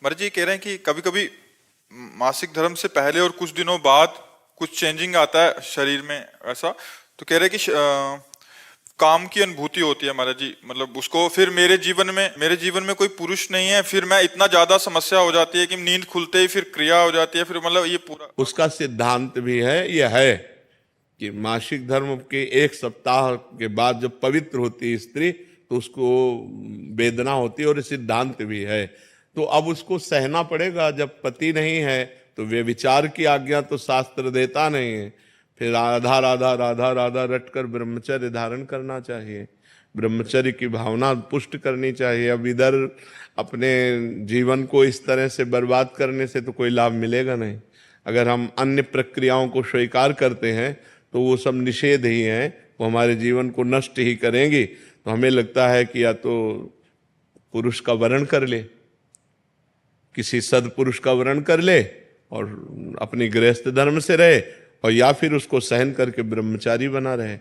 मर्जी जी कह रहे हैं कि कभी कभी मासिक धर्म से पहले और कुछ दिनों बाद कुछ चेंजिंग आता है शरीर में ऐसा। तो कह रहे हैं कि काम की अनुभूति होती है महाराज जी, मतलब उसको फिर मेरे जीवन में कोई पुरुष नहीं है, फिर मैं इतना ज्यादा समस्या हो जाती है कि नींद खुलते ही फिर क्रिया हो जाती है, फिर मतलब ये पूरा उसका सिद्धांत भी है, यह है कि मासिक धर्म के एक सप्ताह के बाद जब पवित्र होती है स्त्री तो उसको वेदना होती है, और सिद्धांत भी है। तो अब उसको सहना पड़ेगा। जब पति नहीं है तो व्यभिचार की आज्ञा तो शास्त्र देता नहीं है। फिर राधा राधा राधा राधा रटकर ब्रह्मचर्य धारण करना चाहिए, ब्रह्मचर्य की भावना पुष्ट करनी चाहिए। अब इधर अपने जीवन को इस तरह से बर्बाद करने से तो कोई लाभ मिलेगा नहीं। अगर हम अन्य प्रक्रियाओं को स्वीकार करते हैं तो वो सब निषेध ही हैं, वो हमारे जीवन को नष्ट ही करेंगी। तो हमें लगता है कि या तो पुरुष का वरण कर ले, किसी सदपुरुष का वरण कर ले और अपनी गृहस्थ धर्म से रहे, और या फिर उसको सहन करके ब्रह्मचारी बना रहे।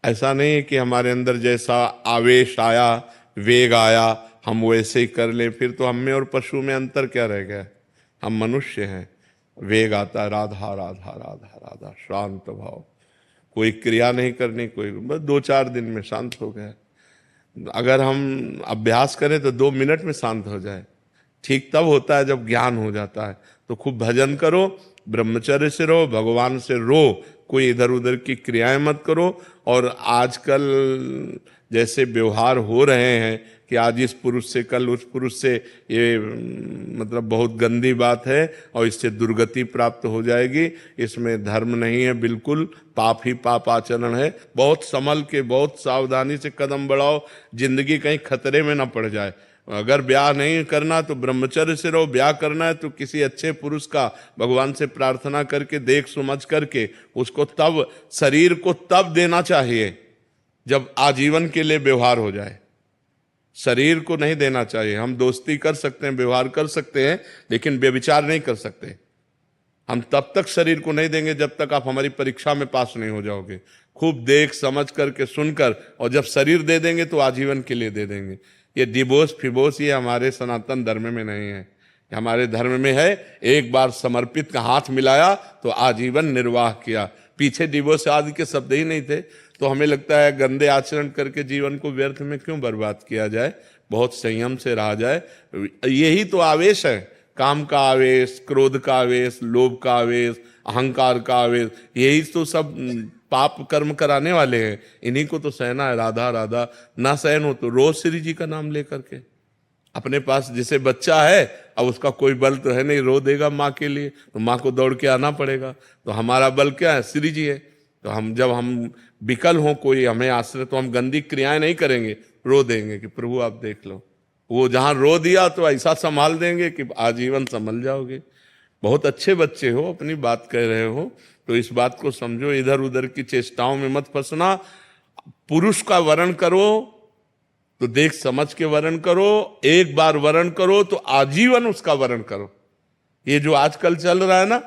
ऐसा नहीं है कि हमारे अंदर जैसा आवेश आया, वेग आया, हम वैसे ही कर लें। फिर तो हम में और पशु में अंतर क्या रह गया? हम मनुष्य हैं। वेग आता है, राधा राधा राधा राधा, शांत भाव, कोई क्रिया नहीं करनी, कोई बस 2-4 दिन में शांत हो गया। अगर हम अभ्यास करें तो 2 मिनट में शांत हो जाए। ठीक तब होता है जब ज्ञान हो जाता है। तो खूब भजन करो, ब्रह्मचर्य से रहो, भगवान से रो, कोई इधर उधर की क्रियाएं मत करो। और आजकल जैसे व्यवहार हो रहे हैं कि आज इस पुरुष से कल उस पुरुष से, ये मतलब बहुत गंदी बात है और इससे दुर्गति प्राप्त हो जाएगी। इसमें धर्म नहीं है, बिल्कुल पाप ही पाप आचरण है। बहुत संभल के, बहुत सावधानी से कदम बढ़ाओ, जिंदगी कहीं खतरे में ना पड़ जाए। अगर ब्याह नहीं करना तो ब्रह्मचर्य से रहो, ब्याह करना है तो किसी अच्छे पुरुष का भगवान से प्रार्थना करके, देख समझ करके उसको तब, शरीर को तब देना चाहिए जब आजीवन के लिए व्यवहार हो जाए। शरीर को नहीं देना चाहिए। हम दोस्ती कर सकते हैं, व्यवहार कर सकते हैं, लेकिन व्यभिचार नहीं कर सकते। हम तब तक शरीर को नहीं देंगे जब तक आप हमारी परीक्षा में पास नहीं हो जाओगे। खूब देख समझ करके, सुनकर, और जब शरीर दे देंगे तो आजीवन के लिए दे देंगे। ये डिवोर्स फिवोर्स ये हमारे सनातन धर्म में नहीं है। हमारे धर्म में है, एक बार समर्पित का हाथ मिलाया तो आजीवन निर्वाह किया। पीछे डिवोर्स आदि के शब्द ही नहीं थे। तो हमें लगता है गंदे आचरण करके जीवन को व्यर्थ में क्यों बर्बाद किया जाए, बहुत संयम से रहा जाए। यही तो आवेश है, काम का आवेश, क्रोध का आवेश, लोभ का आवेश, अहंकार का आवेश, यही तो सब पाप कर्म कराने वाले हैं। इन्हीं को तो सहना है। राधा राधा ना सहन हो तो रोज श्री जी का नाम लेकर के, अपने पास जैसे बच्चा है, अब उसका कोई बल तो है नहीं, रो देगा माँ के लिए तो माँ को दौड़ के आना पड़ेगा। तो हमारा बल क्या है? श्री जी है। तो हम जब हम विकल हों, कोई हमें आश्रय, तो हम गंदी क्रियाएं नहीं करेंगे, रो देंगे कि प्रभु आप देख लो। वो जहां रो दिया तो ऐसा संभाल देंगे कि आजीवन संभल जाओगे। बहुत अच्छे बच्चे हो, अपनी बात कह रहे हो तो इस बात को समझो, इधर उधर की चेष्टाओं में मत फंसना। पुरुष का वरण करो तो देख समझ के वरण करो, एक बार वरण करो तो आजीवन उसका वरण करो। ये जो आजकल चल रहा है ना,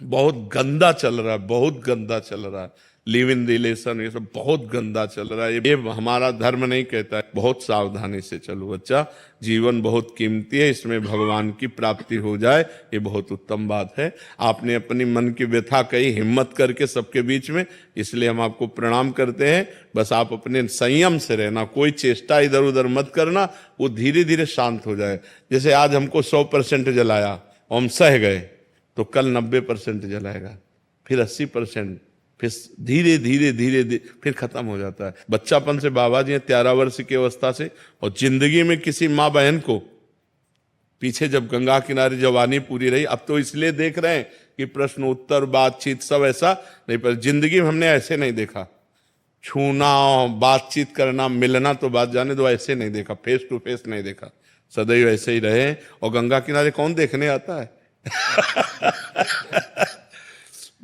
बहुत गंदा चल रहा है, बहुत गंदा चल रहा है। लिव इन रिलेशन, ये सब बहुत गंदा चल रहा है। ये हमारा धर्म नहीं कहता है। बहुत सावधानी से चलो बच्चा, जीवन बहुत कीमती है, इसमें भगवान की प्राप्ति हो जाए, ये बहुत उत्तम बात है। आपने अपनी मन की व्यथा कही हिम्मत करके सबके बीच में, इसलिए हम आपको प्रणाम करते हैं। बस आप अपने संयम से रहना, कोई चेष्टा इधर उधर मत करना, वो धीरे धीरे शांत हो जाए। जैसे आज हमको 100% जलाया, हम सह गए, तो कल 90% जलाएगा, फिर 80%, फिर धीरे धीरे धीरे धीरे फिर खत्म हो जाता है। बच्चापन से बाबा जी 13 वर्ष की अवस्था से, और जिंदगी में किसी माँ बहन को, पीछे जब गंगा किनारे जवानी पूरी रही, अब तो इसलिए देख रहे हैं कि प्रश्न उत्तर बातचीत सब ऐसा नहीं, पर जिंदगी में हमने ऐसे नहीं देखा। छूना, बातचीत करना, मिलना तो बात जाने दो, ऐसे नहीं देखा, फेस टू फेस नहीं देखा। सदैव ऐसे ही रहे। और गंगा किनारे कौन देखने आता है?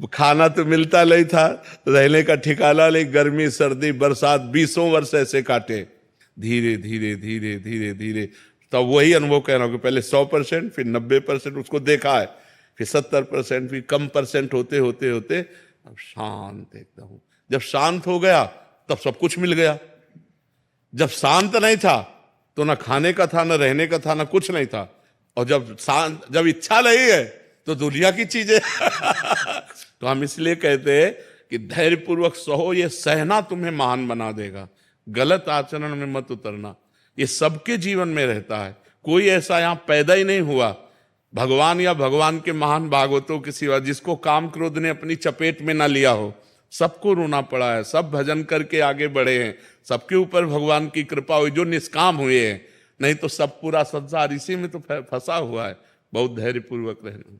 खाना तो मिलता नहीं था, रहने का ठिकाना नहीं, गर्मी सर्दी बरसात 20 वर्ष ऐसे काटे। धीरे धीरे धीरे धीरे धीरे तब वही अनुभव कह रहा हूं कि पहले 100%, फिर 90% उसको देखा है, फिर 70%, फिर कम परसेंट होते होते होते अब शांत एकदम। जब शांत हो गया तब सब कुछ मिल गया। जब शांत नहीं था तो ना खाने का था, ना रहने का था, ना कुछ नहीं था। और जब इच्छा नहीं है तो दुनिया की चीजें तो हम इसलिए कहते हैं कि धैर्य पूर्वक सहो, ये सहना तुम्हें महान बना देगा। गलत आचरण में मत उतरना, ये सबके जीवन में रहता है। कोई ऐसा यहाँ पैदा ही नहीं हुआ भगवान या भगवान के महान भागवतों के सिवा जिसको काम क्रोध ने अपनी चपेट में ना लिया हो। सबको रोना पड़ा है, सब भजन करके आगे बढ़े हैं, सबके ऊपर भगवान की कृपा हुई जो निष्काम हुए हैं। नहीं तो सब पूरा संसार इसी में तो फंसा हुआ है। बहुत धैर्य पूर्वक रहना।